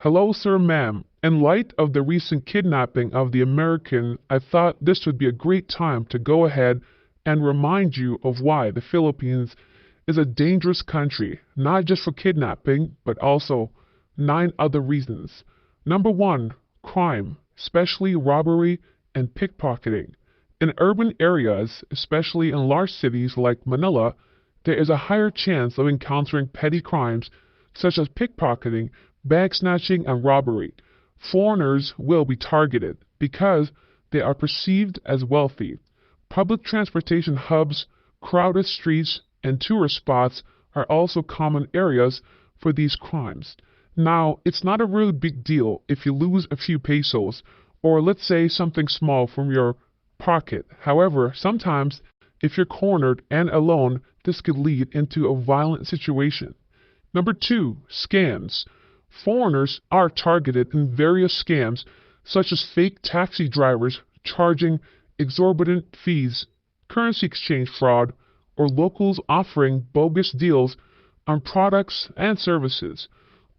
Hello, sir, ma'am. In light of the recent kidnapping of the American, I thought this would be a great time to go ahead and remind you of why the Philippines is a dangerous country, not just for kidnapping, but also 9 other reasons. Number 1, crime, especially robbery and pickpocketing. In urban areas, especially in large cities like Manila, there is a higher chance of encountering petty crimes such as pickpocketing, bag snatching, and robbery. Foreigners will be targeted because they are perceived as wealthy. Public transportation hubs, crowded streets, and tourist spots are also common areas for these crimes. Now, it's not a really big deal if you lose a few pesos, or let's say something small from your pocket. However, sometimes if you're cornered and alone, this could lead into a violent situation. Number 2, scams. Foreigners are targeted in various scams, such as fake taxi drivers charging exorbitant fees, currency exchange fraud, or locals offering bogus deals on products and services.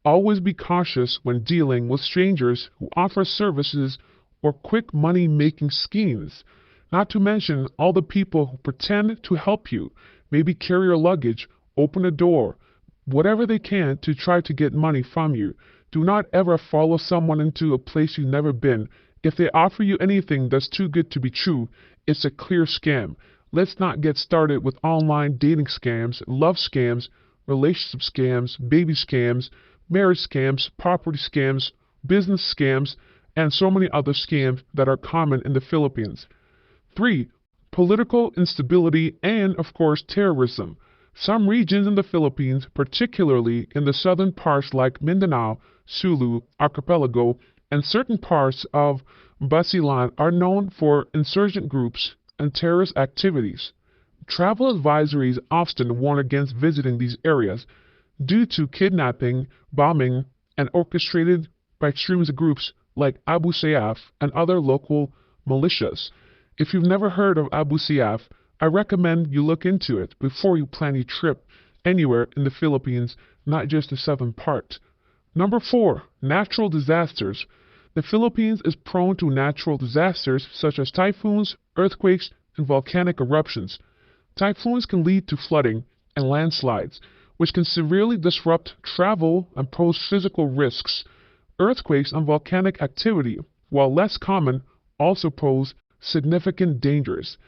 Always be cautious when dealing with strangers who offer services or quick money making schemes. Not to mention all the people who pretend to help you, maybe carry your luggage, open a door, whatever they can to try to get money from you. Do not ever follow someone into a place you've never been. If they offer you anything that's too good to be true, it's a clear scam. Let's not get started with online dating scams, love scams, relationship scams, baby scams, marriage scams, property scams, business scams, and so many other scams that are common in the Philippines. 3. Political instability and, of course, terrorism. Some regions in the Philippines, particularly in the southern parts like Mindanao, Sulu, Archipelago, and certain parts of Basilan, are known for insurgent groups and terrorist activities. Travel advisories often warn against visiting these areas due to kidnapping, bombing, and orchestrated by extremist groups like Abu Sayyaf and other local militias. If you've never heard of Abu Sayyaf, I recommend you look into it before you plan your trip anywhere in the Philippines, not just the southern part. Number 4, natural disasters. The Philippines is prone to natural disasters such as typhoons, earthquakes, and volcanic eruptions. Typhoons can lead to flooding and landslides, which can severely disrupt travel and pose physical risks. Earthquakes and volcanic activity, while less common, also pose significant dangers.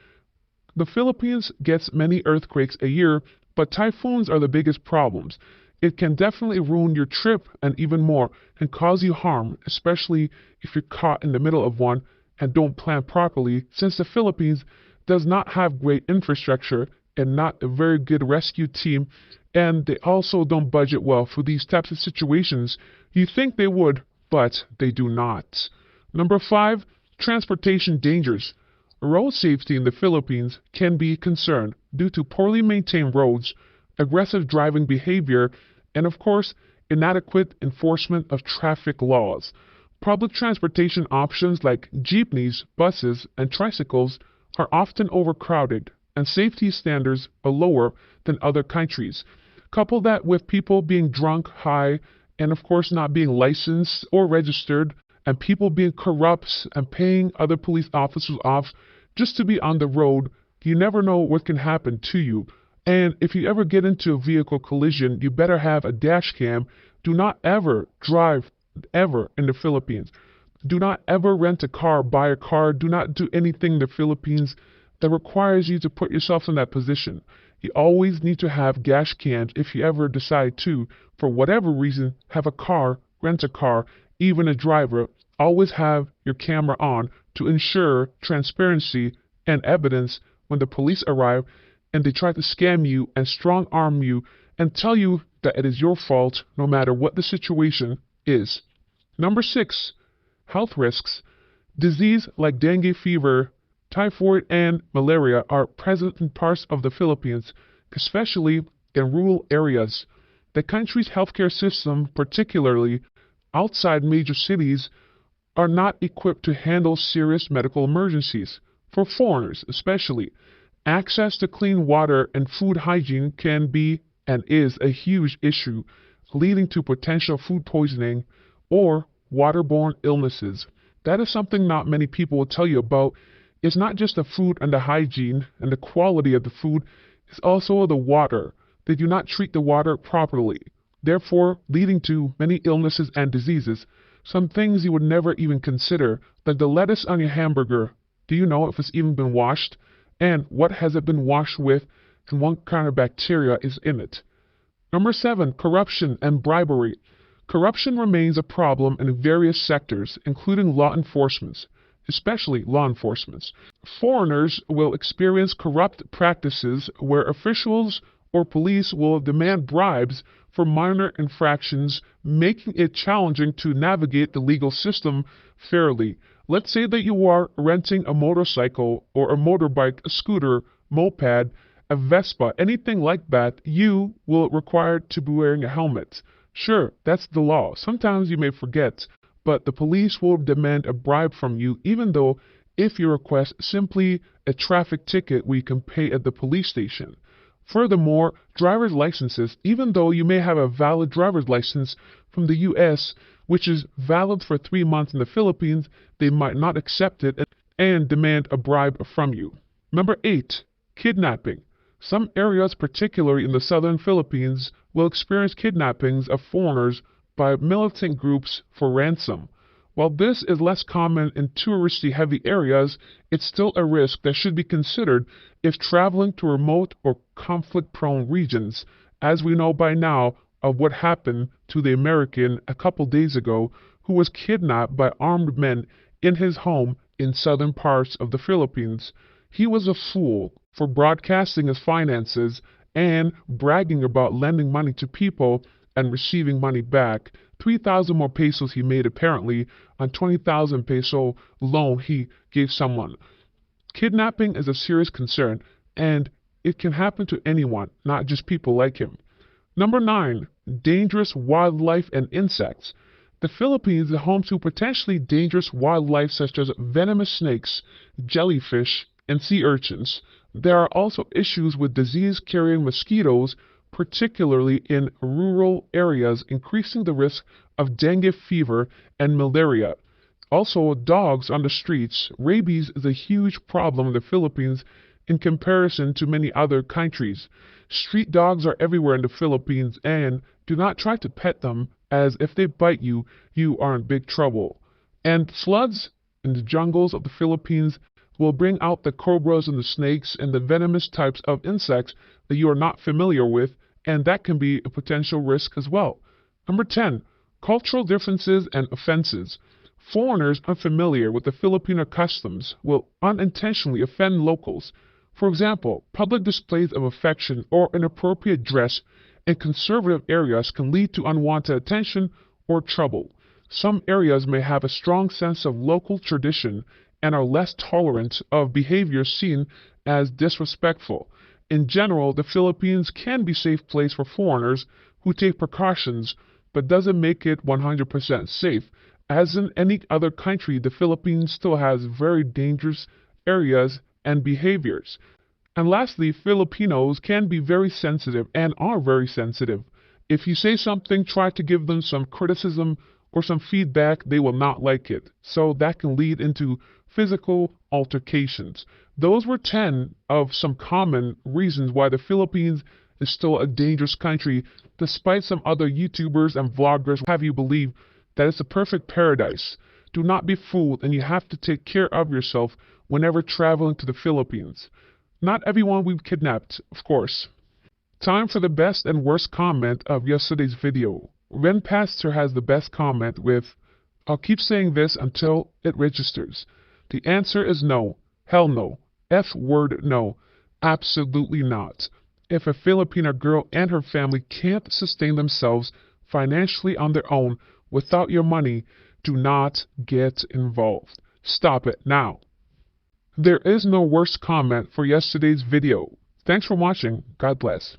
The Philippines gets many earthquakes a year, but typhoons are the biggest problems. It can definitely ruin your trip and even more, and cause you harm, especially if you're caught in the middle of one and don't plan properly, since the Philippines does not have great infrastructure and not a very good rescue team, and they also don't budget well for these types of situations. You think they would, but they do not. Number 5, transportation dangers. Road safety in the Philippines can be concerned due to poorly maintained roads, aggressive driving behavior, and of course, inadequate enforcement of traffic laws. Public transportation options like jeepneys, buses, and tricycles are often overcrowded, and safety standards are lower than other countries. Couple that with people being drunk, high, and of course not being licensed or registered, and people being corrupt and paying other police officers off just to be on the road, you never know what can happen to you. And if you ever get into a vehicle collision, you better have a dash cam. Do not ever drive ever in the Philippines. Do not ever rent a car, buy a car. Do not do anything in the Philippines that requires you to put yourself in that position. You always need to have dash cams if you ever decide to, for whatever reason, have a car, rent a car, even a driver. Always have your camera on to ensure transparency and evidence when the police arrive and they try to scam you and strong arm you and tell you that it is your fault no matter what the situation is. Number 6, health risks. Disease like dengue fever, typhoid, and malaria are present in parts of the Philippines, especially in rural areas. The country's healthcare system, particularly outside major cities, are not equipped to handle serious medical emergencies. For foreigners, especially, access to clean water and food hygiene can be and is a huge issue, leading to potential food poisoning or waterborne illnesses. That is something not many people will tell you about. It's not just the food and the hygiene and the quality of the food, it's also the water. They do not treat the water properly, therefore leading to many illnesses and diseases. Some things you would never even consider, like the lettuce on your hamburger. Do you know if it's even been washed? And what has it been washed with? And what kind of bacteria is in it? Number 7. Corruption and bribery. Corruption remains a problem in various sectors, including law enforcement, especially law enforcement. Foreigners will experience corrupt practices where officials or police will demand bribes for minor infractions, making it challenging to navigate the legal system fairly. Let's say that you are renting a motorcycle or a motorbike, a scooter, moped, a Vespa, anything like that, you will require to be wearing a helmet. Sure, that's the law. Sometimes you may forget, but the police will demand a bribe from you, even though if you request simply a traffic ticket we can pay at the police station. Furthermore, driver's licenses, even though you may have a valid driver's license from the US, which is valid for 3 months in the Philippines, they might not accept it and demand a bribe from you. Number 8. Kidnapping. Some areas, particularly in the southern Philippines, will experience kidnappings of foreigners by militant groups for ransom. While this is less common in touristy-heavy areas, it's still a risk that should be considered if traveling to remote or conflict-prone regions, as we know by now of what happened to the American a couple days ago who was kidnapped by armed men in his home in southern parts of the Philippines. He was a fool for broadcasting his finances and bragging about lending money to people and receiving money back. 3,000 more pesos he made apparently on 20,000 peso loan he gave someone. Kidnapping is a serious concern, and it can happen to anyone, not just people like him. Number 9. Dangerous wildlife and insects. The Philippines is home to potentially dangerous wildlife such as venomous snakes, jellyfish, and sea urchins. There are also issues with disease-carrying mosquitoes, particularly in rural areas, increasing the risk of dengue fever and malaria. Also, dogs on the streets. Rabies is a huge problem in the Philippines in comparison to many other countries. Street dogs are everywhere in the Philippines, and do not try to pet them, as if they bite you, you are in big trouble. And floods in the jungles of the Philippines will bring out the cobras and the snakes and the venomous types of insects that you are not familiar with, and that can be a potential risk as well. Number 10. Cultural differences and offenses. Foreigners unfamiliar with the Filipino customs will unintentionally offend locals. For example, public displays of affection or inappropriate dress in conservative areas can lead to unwanted attention or trouble. Some areas may have a strong sense of local tradition and are less tolerant of behavior seen as disrespectful. In general, the Philippines can be a safe place for foreigners who take precautions, but doesn't make it 100% safe. As in any other country, the Philippines still has very dangerous areas and behaviors. And lastly, Filipinos can be very sensitive and are very sensitive. If you say something, try to give them some criticism or some feedback, they will not like it. So that can lead into physical altercations. Those were 10 of some common reasons why the Philippines is still a dangerous country, despite some other YouTubers and vloggers have you believe that it's a perfect paradise. Do not be fooled, and you have to take care of yourself whenever traveling to the Philippines. Not everyone we've kidnapped, of course. Time for the best and worst comment of yesterday's video. Ren Pastor has the best comment with, "I'll keep saying this until it registers." The answer is no. Hell no. F word no. Absolutely not. If a Filipina girl and her family can't sustain themselves financially on their own without your money, do not get involved. Stop it now. There is no worst comment for yesterday's video. Thanks for watching. God bless.